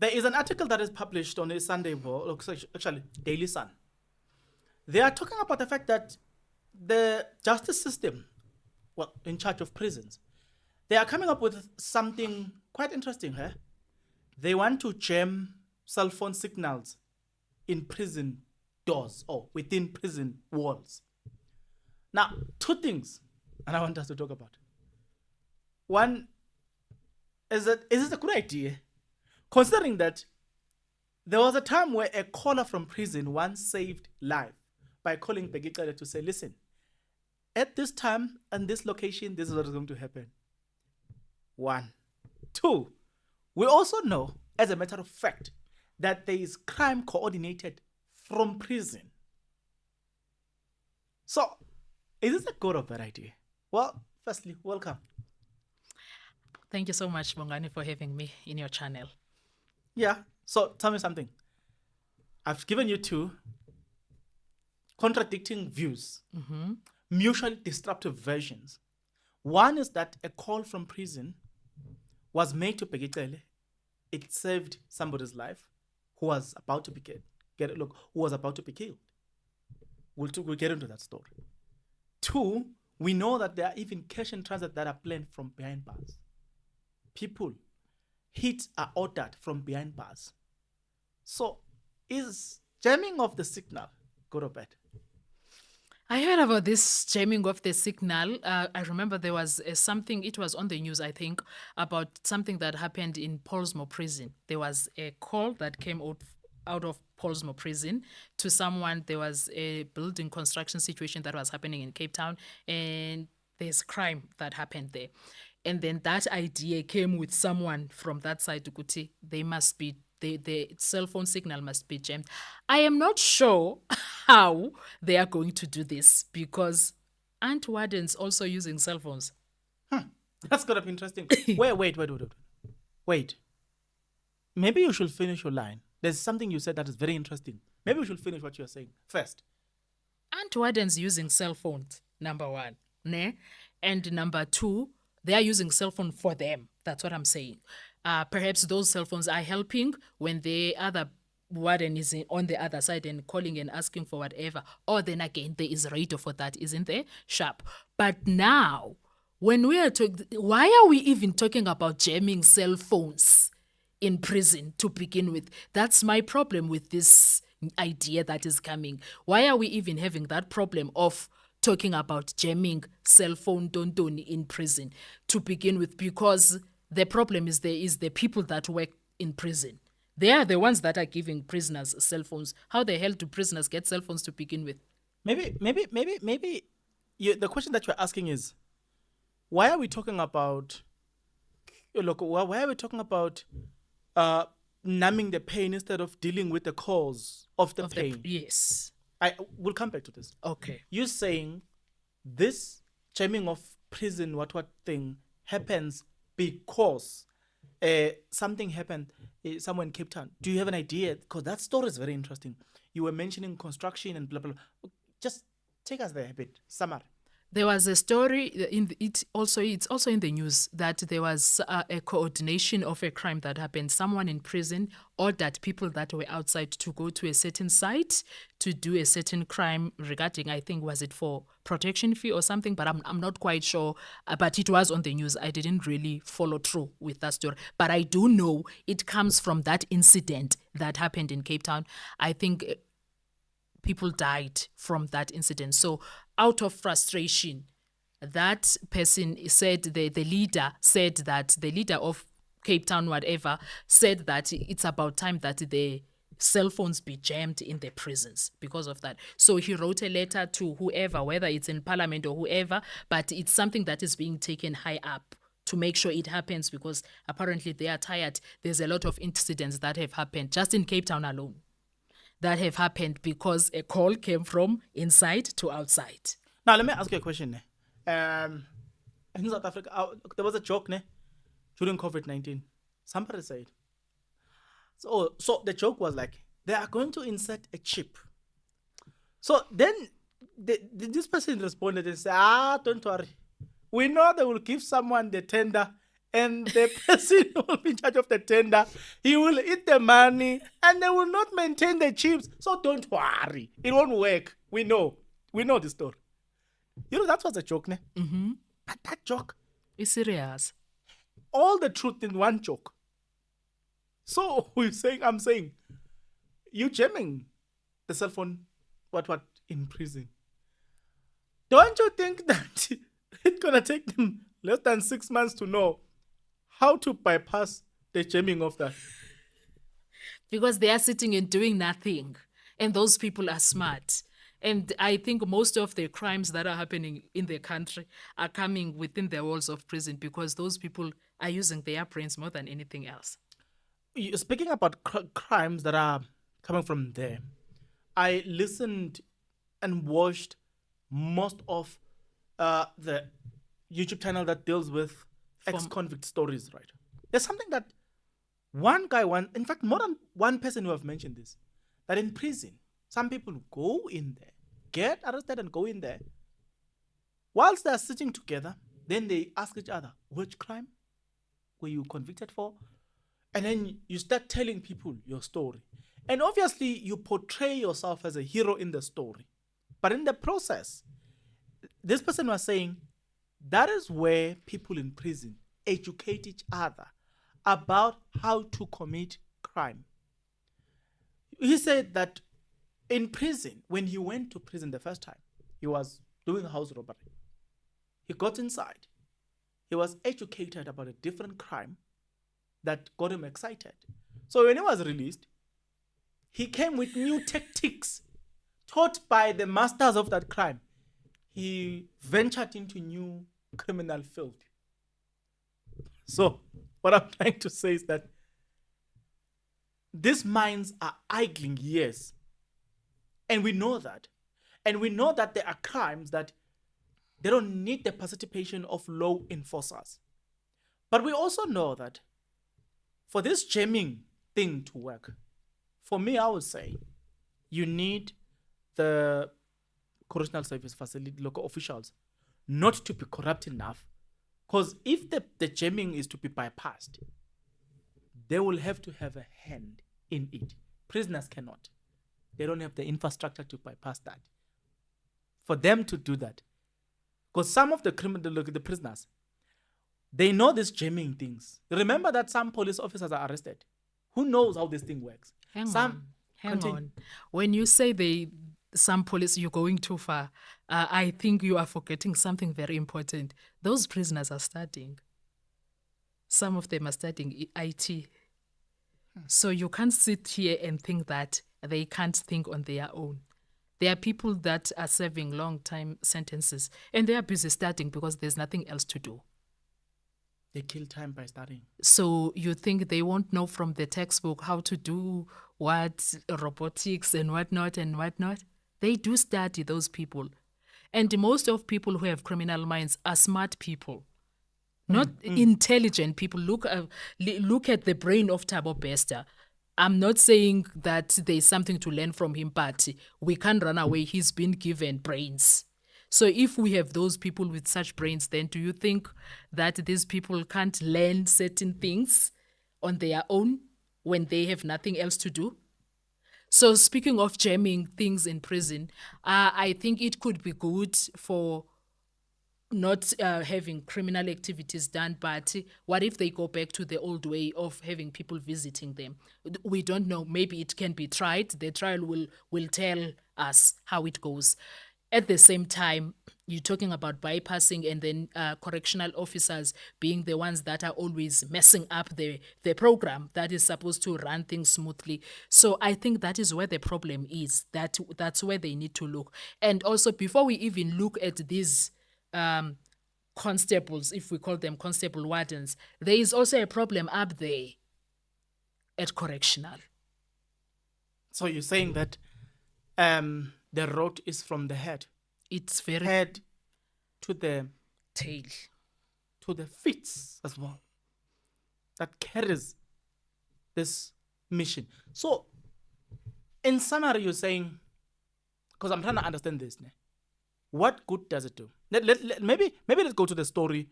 There is an article that is published on a Sunday, actually Daily Sun. They are talking about the fact that the justice system, well, in charge of prisons, they are coming up with something quite interesting here. They want to jam cell phone signals in prison doors or within prison walls. Now, two things, and I want us to talk about. One is that is this a good idea? Considering that there was a time where a caller from prison once saved life by calling Begicele to say, listen, at this time and this location, this is what is going to happen. One. Two, we also know, as a matter of fact, that there is crime coordinated from prison. So, is this a good or bad idea? Well, firstly, welcome. Thank you so much, Bongani, for having me in your channel. Yeah, so tell me something. I've given you two contradicting views, mutually disruptive versions. One is that a call from prison was made to Begicele. It saved somebody's life who was about to be who was about to be killed. We'll get into that story. Two, we know that there are even cash and transit that are planned from behind bars. People, hits are ordered from behind bars. So, is jamming of the signal good or bad? I heard about this jamming of the signal. I remember there was something, it was on the news, I think, about something that happened in Polsmo prison. There was a call that came out of Polsmo prison to someone. There was a building construction situation that was happening in Cape Town, and there's crime that happened there. And then that idea came with someone from that side to Kuti. They must be, the cell phone signal must be jammed. I am not sure how they are going to do this because aren't wardens also using cell phones? That's going to be interesting. Wait. Maybe you should finish your line. There's something you said that is very interesting. Maybe you should finish what you're saying first. Aren't wardens using cell phones, number one? Ne? And number two, they are using cell phone for them. That's what I'm saying. Perhaps those cell phones are helping when the other warden is on the other side and calling and asking for whatever. Or then again, there is radio for that, isn't there? Sharp. But now, when we are talking, why are we even talking about jamming cell phones in prison to begin with? That's my problem with this idea that is coming. Why are we even having that problem of talking about jamming cell phone dondoni in prison to begin with? Because the problem is there is the people that work in prison. They are the ones that are giving prisoners cell phones. How the hell do prisoners get cell phones to begin with? Maybe the question that you're asking is, why are we talking about, why are we talking about numbing the pain instead of dealing with the cause of the pain? Yes. I will come back to this. Okay. You're saying this jamming of prison what thing happens because something happened somewhere in Cape Town. Do you have an idea? Because that story is very interesting. You were mentioning construction and blah, blah, blah. Just take us there a bit. Summary. There was a story it's also in the news that there was a coordination of a crime that happened. Someone in prison ordered people that were outside to go to a certain site to do a certain crime regarding, I think, was it for protection fee or something? But I'm not quite sure. But it was on the news. I didn't really follow through with that story. But I do know it comes from that incident that happened in Cape Town. I think people died from that incident. So out of frustration, that person said, the leader said that, the leader of Cape Town, whatever, said that it's about time that the cell phones be jammed in the prisons because of that. So he wrote a letter to whoever, whether it's in parliament or whoever, but it's something that is being taken high up to make sure it happens because apparently they are tired. There's a lot of incidents that have happened just in Cape Town alone that have happened because a call came from inside to outside. Now, let me ask you a question. In South Africa, there was a joke during COVID-19. Somebody said, so the joke was like, they are going to insert a chip. So then this person responded and said, don't worry. We know they will give someone the tender and the person who will be in charge of the tender, he will eat the money and they will not maintain the chips. So don't worry. It won't work. We know. We know the story. You know, that was a joke, ne? Mm-hmm. But that joke, It's serious. all the truth in one joke. So I'm saying, you jamming the cell phone, what, in prison. Don't you think that it's going to take them less than 6 months to know how to bypass the jamming of that? Because they are sitting and doing nothing. And those people are smart. And I think most of the crimes that are happening in the country are coming within the walls of prison because those people are using their brains more than anything else. Speaking about crimes that are coming from there, I listened and watched most of the YouTube channel that deals with ex-convict stories, right? There's something that in fact, more than one person who have mentioned this, that in prison, some people go in there, get arrested and go in there. Whilst they're sitting together, then they ask each other, which crime were you convicted for? And then you start telling people your story. And obviously, you portray yourself as a hero in the story. But in the process, this person was saying that is where people in prison educate each other about how to commit crime. He said that in prison, when he went to prison the first time, he was doing a house robbery. He got inside. He was educated about a different crime that got him excited. So when he was released, he came with new tactics taught by the masters of that crime. He ventured into new criminal field. So what I'm trying to say is that these minds are idling, yes. And we know that. And we know that there are crimes that they don't need the participation of law enforcers. But we also know that for this jamming thing to work, for me, I would say you need the correctional service facility, local officials, not to be corrupt enough. Because if the jamming is to be bypassed, they will have to have a hand in it. Prisoners cannot. They don't have the infrastructure to bypass that. For them to do that. Because some of the prisoners, they know these jamming things. Remember that some police officers are arrested. Who knows how this thing works? Hang on. When you say some police, you're going too far. I think you are forgetting something very important. Those prisoners are studying. Some of them are studying IT. So you can't sit here and think that they can't think on their own. There are people that are serving long time sentences and they are busy studying because there's nothing else to do. They kill time by studying. So you think they won't know from the textbook how to do what, robotics and whatnot and whatnot? They do study, those people. And most of people who have criminal minds are smart people, not intelligent people. Look at the brain of Thabo Bester. I'm not saying that there's something to learn from him, but we can't run away. He's been given brains. So if we have those people with such brains, then do you think that these people can't learn certain things on their own when they have nothing else to do? So speaking of jamming things in prison, I think it could be good for not having criminal activities done, but what if they go back to the old way of having people visiting them? We don't know. Maybe it can be tried. The trial will tell us how it goes. At the same time, you're talking about bypassing and then correctional officers being the ones that are always messing up the program that is supposed to run things smoothly. So I think that is where the problem is. That's where they need to look. And also, before we even look at these constables, if we call them constable wardens, there is also a problem up there at correctional. So you're saying that the road is from the head. It's very head to the tail, to the feet as well. That carries this mission. So, in summary, you're saying, because I'm trying to understand this, what good does it do? Maybe let's go to the story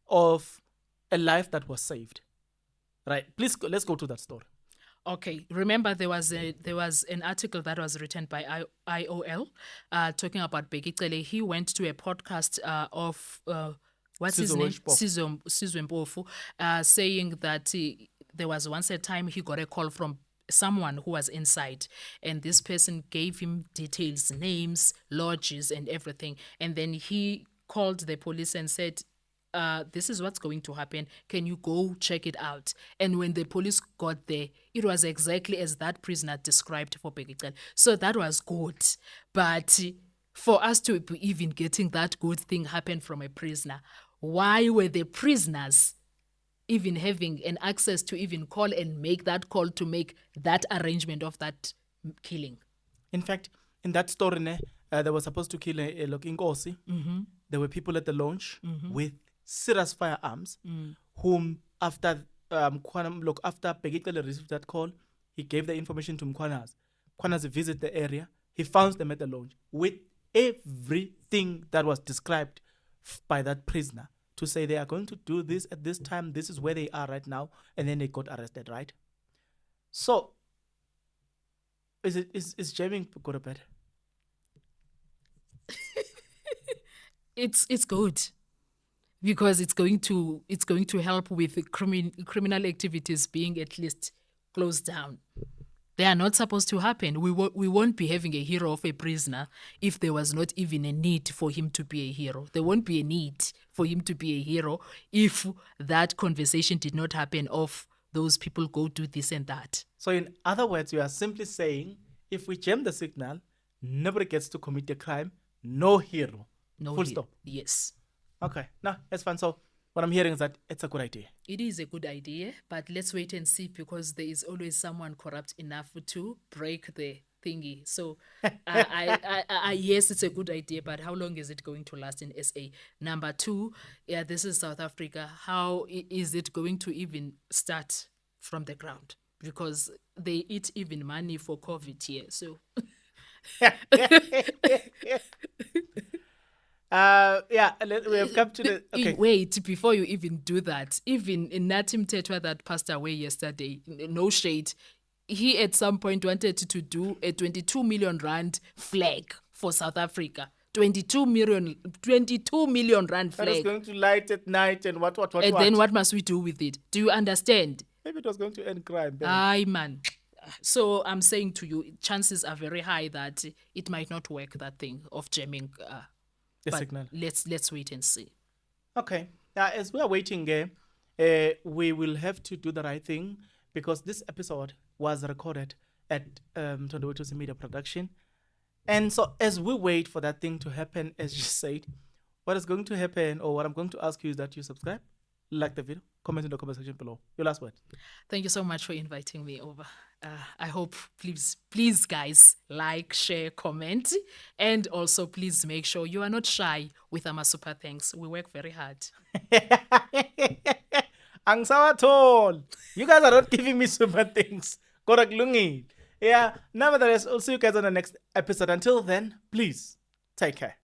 of a life that was saved. Right? Please, let's go to that story. Okay, remember there was an article that was written by IOL talking about Bheki Cele. He went to a podcast of what's his Sizwe name? Mpofu. Sizwe Mpofu, saying that there was once a time he got a call from someone who was inside, and this person gave him details, names, lodges, and everything. And then he called the police and said, this is what's going to happen. Can you go check it out? And when the police got there, it was exactly as that prisoner described for Bheki Cele. So that was good. But for us to be even getting that good thing happen from a prisoner, why were the prisoners even having an access to even call and make that call to make that arrangement of that killing? In fact, in that story, they were supposed to kill a Inkosi. There were people at the launch with serious firearms, whom after after Bheki Cele received that call, he gave the information to Mkhwanazi. Mkhwanazi visited the area. He found them at the launch with everything that was described by that prisoner to say they are going to do this at this time. This is where they are right now, and then they got arrested. Right? So, is jamming good or bad? It's good, because it's going to help with the criminal activities being at least closed down. They are not supposed to happen. We won't be having a hero of a prisoner if there was not even a need for him to be a hero. There won't be a need for him to be a hero if that conversation did not happen of those people go do this and that. So in other words, you are simply saying, if we jam the signal, nobody gets to commit a crime, no hero. No Full stop. Yes. Okay, now that's fine. So what I'm hearing is that it's a good idea. It is a good idea, but let's wait and see, because there is always someone corrupt enough to break the thingy. So yes, it's a good idea, but how long is it going to last in SA? Number two, this is South Africa. How is it going to even start from the ground? Because they eat even money for COVID here. So we have come to the okay. Wait, before you even do that, even in Natim Tetwa that passed away yesterday, no shade, he at some point wanted to do a 22 million rand flag for South Africa. 22 million rand flag. That was going to light at night and what. And then what must we do with it? Do you understand? Maybe it was going to end crime. Aye, man. So I'm saying to you, chances are very high that it might not work, that thing of jamming. The but signal. Let's wait and see. Okay. As we are waiting, we will have to do the right thing, because this episode was recorded at Tondowitos Media Production. And so as we wait for that thing to happen, as you said, what is going to happen, or what I'm going to ask you, is that you subscribe, like the video, comment in the comment section below. Your last word. Thank you so much for inviting me over. I hope, please guys, like, share, comment, and also please make sure you are not shy with our super thanks. We work very hard. Angsawathol. You guys are not giving me super things. Yeah, nevertheless, I'll see you guys on the next episode. Until then, please take care.